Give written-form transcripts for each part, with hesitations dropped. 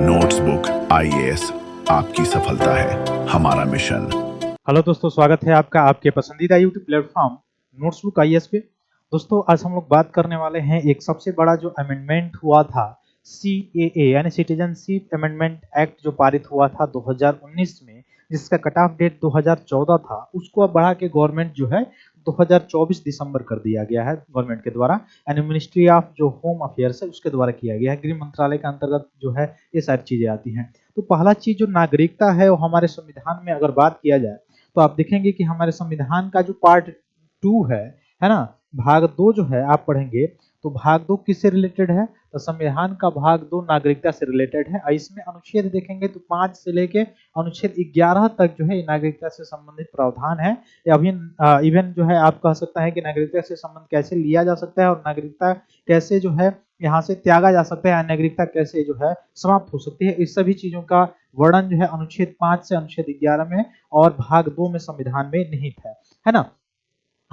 Notebook IAS आपकी सफलता है हमारा मिशन। हेलो दोस्तों, स्वागत है आपका आपके पसंदीदा यूट्यूब प्लेटफॉर्म नोट्सबुक आईएएस पे। दोस्तों, आज हम लोग बात करने वाले हैं एक सबसे बड़ा जो अमेंडमेंट हुआ था सीएए यानी सिटीजनशिप अमेंडमेंट एक्ट जो पारित हुआ था 2019 में, जिसका कट ऑफ डेट 2014 था, उसको अब बढ़ा के गवर्नमेंट जो है 2024 दिसंबर कर दिया गया है गवर्नमेंट के द्वारा। यानी मिनिस्ट्री ऑफ जो होम अफेयर्स है उसके द्वारा किया गया है। गृह मंत्रालय के अंतर्गत जो है ये सारी चीजें आती हैं। तो पहला चीज जो नागरिकता है वो हमारे संविधान में अगर बात किया जाए तो आप देखेंगे कि हमारे संविधान का जो पार्ट 2 है ना, भाग 2 जो है आप पढ़ेंगे तो भाग 2 किससे रिलेटेड है? तो संविधान का भाग 2 नागरिकता से रिलेटेड है। इसमें अनुच्छेद देखेंगे तो 5 से लेके अनुच्छेद 11 तक जो है नागरिकता से संबंधित प्रावधान है। अभी इवन जो है आप कह सकता है कि नागरिकता से संबंध कैसे लिया जा सकता है और नागरिकता कैसे जो है यहाँ से त्यागा जा सकता है, नागरिकता कैसे जो है समाप्त हो सकती है, इस सभी चीजों का वर्णन जो है अनुच्छेद 5 से अनुच्छेद 11 में और भाग 2 में संविधान में निहित है ना।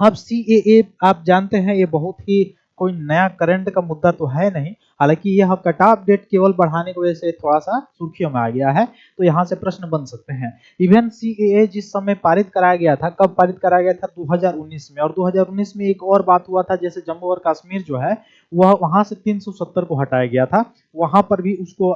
अब सीएए आप जानते हैं ये बहुत ही कोई नया करंट का मुद्दा तो है नहीं, हालांकि यह कट ऑफ डेट केवल बढ़ाने की वजह से थोड़ा सा सुर्खियों में आ गया है, तो यहाँ से प्रश्न बन सकते हैं। इवन सीएए जिस समय पारित कराया गया था, कब पारित कराया गया था? 2019 में। और 2019 में एक और बात हुआ था, जैसे जम्मू और कश्मीर जो है वह वहां से 370 को हटाया गया था, वहां पर भी उसको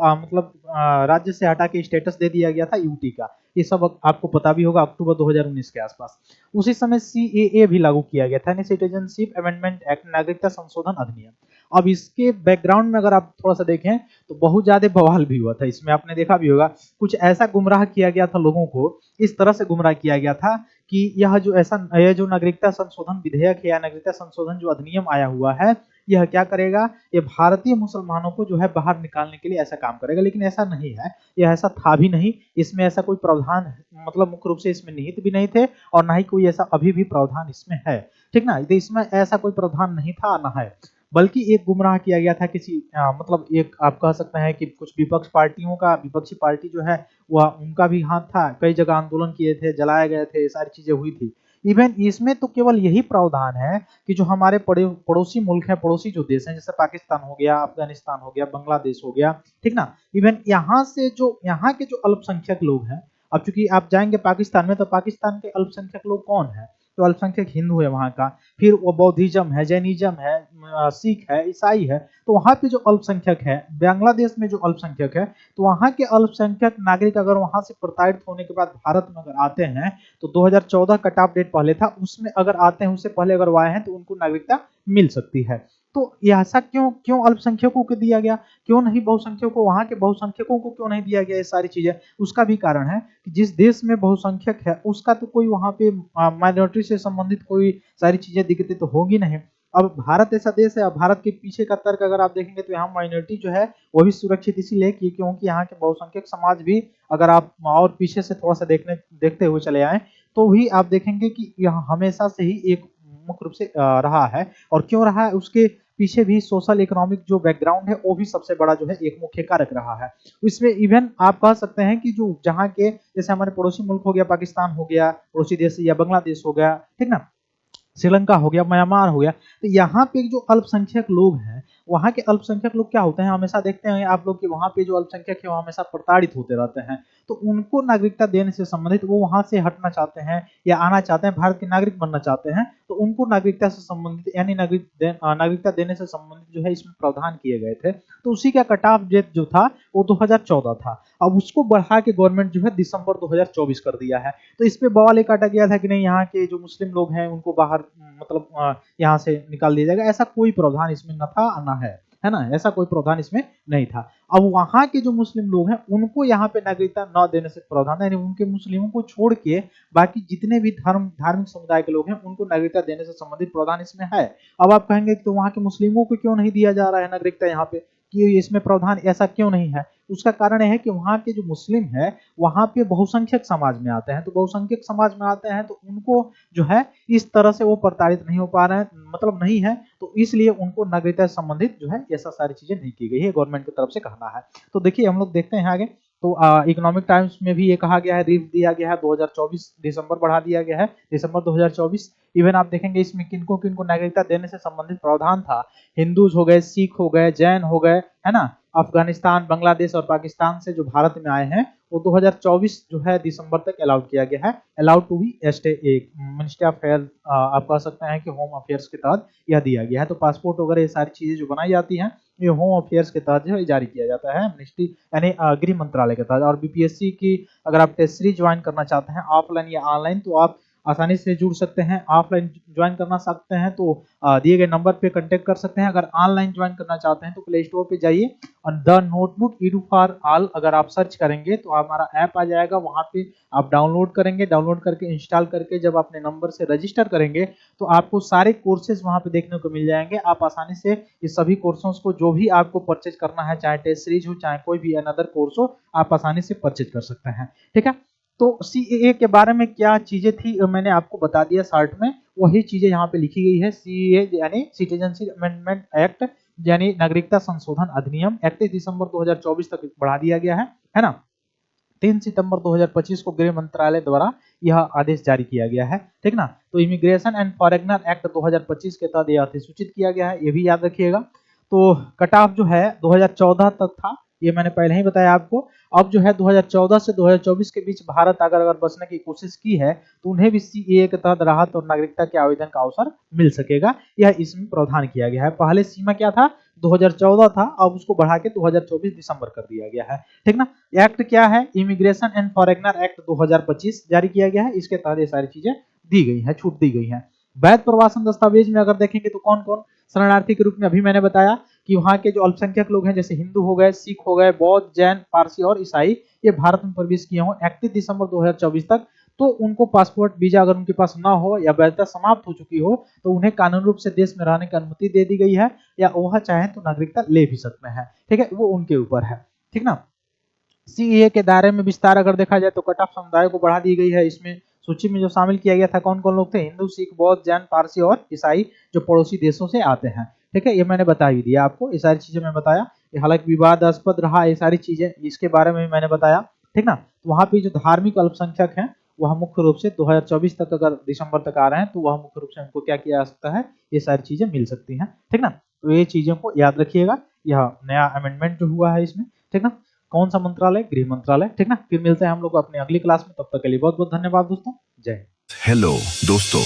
राज्य से हटा के स्टेटस दे दिया गया था यूटी का। ये सब आपको पता भी होगा, अक्टूबर 2019 के आसपास। उसी समय सीएए भी लागू किया गया था, यानी सिटीजनशिप अमेंडमेंट एक्ट, नागरिकता संशोधन अधिनियम। अब इसके बैकग्राउंड में अगर आप थोड़ा सा देखें तो बहुत ज्यादा बवाल भी हुआ था। इसमें आपने देखा भी होगा, कुछ ऐसा गुमराह किया गया था लोगों को, इस तरह से गुमराह किया गया था कि यह जो नागरिकता संशोधन विधेयक है या नागरिकता संशोधन जो अधिनियम आया हुआ है, यह क्या करेगा? ये भारतीय मुसलमानों को जो है बाहर निकालने के लिए ऐसा काम करेगा, लेकिन ऐसा नहीं है, यह ऐसा था भी नहीं। इसमें ऐसा कोई प्रावधान मुख्य रूप से इसमें निहित भी नहीं थे और ना ही कोई ऐसा अभी भी प्रावधान इसमें है, ठीक ना। तो इसमें ऐसा कोई प्रावधान नहीं था ना है, बल्कि एक गुमराह किया गया था किसी एक आप कह सकते हैं कि कुछ विपक्षी पार्टी जो है वह उनका भी हाथ था, कई जगह आंदोलन किए थे, जलाए गए थे, सारी चीजें हुई थी। इवन इसमें तो केवल यही प्रावधान है कि जो हमारे पड़ोसी मुल्क है, पड़ोसी जो देश हैं, जैसे पाकिस्तान हो गया, अफगानिस्तान हो गया, बांग्लादेश हो गया, ठीक ना। इवन यहाँ के जो अल्पसंख्यक लोग हैं, अब चूंकि आप जाएंगे पाकिस्तान में तो पाकिस्तान के अल्पसंख्यक लोग कौन है? तो अल्पसंख्यक हिंदू है वहां का, फिर वो बौद्धिज्म है, जैनिज्म है, सिख है, ईसाई है। तो वहां पे जो अल्पसंख्यक है, बांग्लादेश में जो अल्पसंख्यक है, तो वहां के अल्पसंख्यक नागरिक अगर वहां से प्रताड़ित होने के बाद भारत में अगर आते हैं तो 2014 कट ऑफ डेट पहले था, उसमें अगर आते हैं, उससे पहले अगर वो आए हैं तो उनको नागरिकता मिल सकती है। तो ऐसा क्यों क्यों अल्पसंख्यकों को दिया गया, क्यों नहीं बहुसंख्यकों को, वहां के बहुसंख्यकों को क्यों नहीं दिया गया? ये सारी चीजें, उसका भी कारण है कि जिस देश में बहुसंख्यक है उसका तो कोई वहां पे माइनॉरिटी से संबंधित कोई सारी चीजें दिक्कतें तो होगी नहीं। अब भारत ऐसा देश है, अब भारत के पीछे का तर्क अगर आप देखेंगे तो यहाँ माइनॉरिटी जो है वो भी सुरक्षित इसीलिए क्योंकि यहाँ के बहुसंख्यक समाज भी, अगर आप और पीछे से थोड़ा सा देखते हुए चले आए तो भी आप देखेंगे कि यहाँ हमेशा से ही एक मुख्य रूप से रहा है। और क्यों रहा है, उसके पीछे भी सोशल इकोनॉमिक जो बैकग्राउंड है वो भी सबसे बड़ा जो है एक मुख्य कारक रहा है। इसमें इवन आप कह सकते हैं कि जो जहाँ के, जैसे हमारे पड़ोसी मुल्क हो गया, पाकिस्तान हो गया पड़ोसी देश, या बांग्लादेश हो गया, ठीक ना, श्रीलंका हो गया, म्यांमार हो गया, तो यहाँ पे जो अल्पसंख्यक लोग हैं, वहाँ के अल्पसंख्यक लोग क्या होते हैं, हमेशा देखते हैं आप लोग कि वहाँ पे जो अल्पसंख्यक है वो हमेशा प्रताड़ित होते रहते हैं। तो उनको नागरिकता देने से संबंधित, वो वहां से हटना चाहते हैं या आना चाहते हैं, भारत के नागरिक बनना चाहते हैं, तो उनको नागरिकता से संबंधित यानी नागरिकता देने से संबंधित जो है इसमें प्रावधान किए गए थे। तो उसी का कट ऑफ डेट जो था वो 2014 था। अब उसको बढ़ा के गवर्नमेंट जो है दिसंबर 2024 कर दिया है। तो इस पे बवाल एक काटा गया था कि नहीं, यहाँ के जो मुस्लिम लोग हैं उनको बाहर यहाँ से निकाल दिया जाएगा, ऐसा कोई प्रावधान इसमें न था न है ना, ऐसा कोई प्रावधान इसमें नहीं था। अब वहां के जो मुस्लिम लोग हैं उनको यहाँ पे नागरिकता न देने से प्रावधान, यानी उनके मुस्लिमों को छोड़ के बाकी जितने भी धार्मिक समुदाय के लोग हैं उनको नागरिकता देने से संबंधित प्रावधान इसमें है। अब आप कहेंगे तो वहां के मुस्लिमों को क्यों नहीं दिया जा रहा है नागरिकता यहाँ पे, कि इसमें प्रावधान ऐसा क्यों नहीं है? उसका कारण है कि वहां के जो मुस्लिम है वहां पे बहुसंख्यक समाज में आते हैं, तो बहुसंख्यक समाज में आते हैं तो उनको जो है इस तरह से वो प्रताड़ित नहीं हो पा रहे हैं, नहीं है, तो इसलिए उनको नागरिकता से संबंधित जो है ऐसा सारी चीजें नहीं की गई है, गवर्नमेंट की तरफ से कहना है। तो देखिए हम लोग देखते हैं आगे, तो इकोनॉमिक टाइम्स में भी ये कहा गया है, रिव्यू दिया गया है, 2024 दिसंबर बढ़ा दिया गया है, दिसंबर 2024। इवन आप देखेंगे इसमें किनको किनको नागरिकता देने से संबंधित प्रावधान था, हिंदूज हो गए, सिख हो गए, जैन हो गए, है ना, अफगानिस्तान, बांग्लादेश और पाकिस्तान से जो भारत में आए हैं वो 2024 जो है दिसंबर तक अलाउड किया गया है, अलाउड टू बी स्टे। एक मिनिस्ट्री ऑफ हेल्थ आप कह सकते हैं कि होम अफेयर्स के तहत यह दिया गया है। तो पासपोर्ट वगैरह ये सारी चीजें जो बनाई जाती हैं ये होम अफेयर्स के तहत जो है जारी किया जाता है, मिनिस्ट्री यानी गृह मंत्रालय के तहत। और बीपीएससी की अगर आप टेस्ट सीरीज ज्वाइन करना चाहते हैं ऑफलाइन या ऑनलाइन तो आप आसानी से जुड़ सकते हैं। ऑफलाइन ज्वाइन करना चाहते हैं तो दिए गए नंबर पे कांटेक्ट कर सकते हैं। अगर ऑनलाइन ज्वाइन करना चाहते हैं तो प्ले स्टोर पे जाइए और the notebook edu for all अगर आप सर्च करेंगे तो हमारा ऐप आ जाएगा, वहां पे आप डाउनलोड करेंगे, डाउनलोड करके इंस्टॉल करके जब अपने नंबर से रजिस्टर करेंगे तो आपको सारे कोर्सेज वहां पे देखने को मिल जाएंगे। आप आसानी से इस सभी कोर्सों को जो भी आपको परचेज करना है, चाहे टेस्ट सीरीज हो चाहे कोई भी अनदर कोर्स हो, आप आसानी से परचेज कर सकते हैं। ठीक है, तो सीएए के बारे में क्या चीजें थी मैंने आपको बता दिया शॉर्ट में, वही चीजें यहाँ पे लिखी गई है। सीएए यानी सिटीजनशिप अमेंडमेंट एक्ट यानी नागरिकता संशोधन अधिनियम 31 दिसंबर 2024 तक बढ़ा दिया गया है ना। 3 सितंबर 2025 को गृह मंत्रालय द्वारा यह आदेश जारी किया गया है। ठीक ना, तो इमिग्रेशन एंड फॉरेनर एक्ट 2025 के तहत यह अधिसूचित किया गया है, ये भी याद रखिएगा। तो कट ऑफ जो है 2014 तक था, ये मैंने पहले ही बताया आपको। अब जो है 2014 से 2024 के बीच भारत अगर बचने की कोशिश की है तो उन्हें भी सीएए के तहत राहत और नागरिकता के आवेदन का अवसर मिल सकेगा, यह इसमें प्रावधान किया गया है। पहले सीमा क्या था, 2014 था, अब उसको बढ़ा के 2024 दिसंबर कर दिया गया है। ठीक ना, एक्ट क्या है, इमिग्रेशन एंड फॉरेनर एक्ट 2025 जारी किया गया है, इसके तहत ये सारी चीजें दी गई है, छूट दी गई है। वैध प्रवासन दस्तावेज में अगर देखेंगे तो कौन कौन शरणार्थी के रूप में, अभी मैंने बताया कि वहां के जो अल्पसंख्यक लोग हैं जैसे हिंदू हो गए, सिख हो गए, बौद्ध, जैन, पारसी और ईसाई, ये भारत में प्रवेश किए हों 31 दिसंबर 2024 तक, तो उनको पासपोर्ट वीजा अगर उनके पास ना हो या वैधता समाप्त हो चुकी हो तो उन्हें कानूनी रूप से देश में रहने की अनुमति दे दी गई है, या वह चाहे तो नागरिकता ले भी सकते हैं। ठीक है, वो उनके ऊपर है। ठीक ना, सीएए के दायरे में विस्तार अगर देखा जाए तो कट ऑफ समुदाय को बढ़ा दी गई है। इसमें सूची में जो शामिल किया गया था कौन कौन लोग थे, हिंदू, सिख, बौद्ध, जैन, पारसी और ईसाई जो पड़ोसी देशों से आते हैं। ठीक है, ये मैंने बता ही दिया आपको, ये सारी चीजें मैं बताया। ये हालांकि विवादास्पद रहा, ये सारी चीजें इसके बारे में मैंने बताया। ठीक ना, तो वहां पे जो धार्मिक अल्पसंख्यक हैं वह मुख्य रूप से 2024 तक अगर दिसंबर तक आ रहे हैं तो वह मुख्य रूप से उनको क्या किया जा सकता है, ये सारी चीजें मिल सकती हैं। ठीक ना, तो ये चीजों को याद रखिएगा, यह नया अमेंडमेंट जो हुआ है इसमें। ठीक ना, कौन सा मंत्रालय, गृह मंत्रालय। ठीक ना, फिर मिलते हैं हम लोग अपनी अगली क्लास में, तब तक के लिए बहुत बहुत धन्यवाद दोस्तों, जय हिंद। हेलो दोस्तों,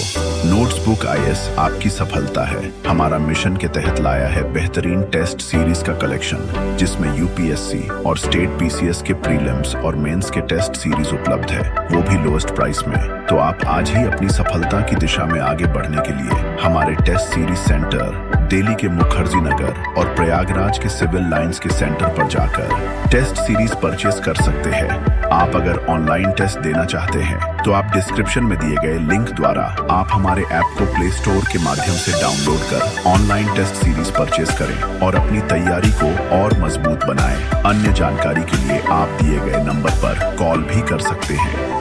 नोट्सबुक आईएएस आपकी सफलता है हमारा मिशन के तहत लाया है बेहतरीन टेस्ट सीरीज का कलेक्शन, जिसमें यूपीएससी और स्टेट पीसीएस के प्रीलिम्स और मेंस के टेस्ट सीरीज उपलब्ध है, वो भी लोएस्ट प्राइस में। तो आप आज ही अपनी सफलता की दिशा में आगे बढ़ने के लिए हमारे टेस्ट सीरीज सेंटर दिल्ली के मुखर्जी नगर और प्रयागराज के सिविल लाइंस के सेंटर पर जाकर टेस्ट सीरीज परचेस कर सकते हैं। आप अगर ऑनलाइन टेस्ट देना चाहते हैं तो आप डिस्क्रिप्शन में दिए गए लिंक द्वारा आप हमारे ऐप को प्ले स्टोर के माध्यम से डाउनलोड कर ऑनलाइन टेस्ट सीरीज परचेस करें और अपनी तैयारी को और मजबूत बनाएं। अन्य जानकारी के लिए आप दिए गए नंबर पर कॉल भी कर सकते हैं।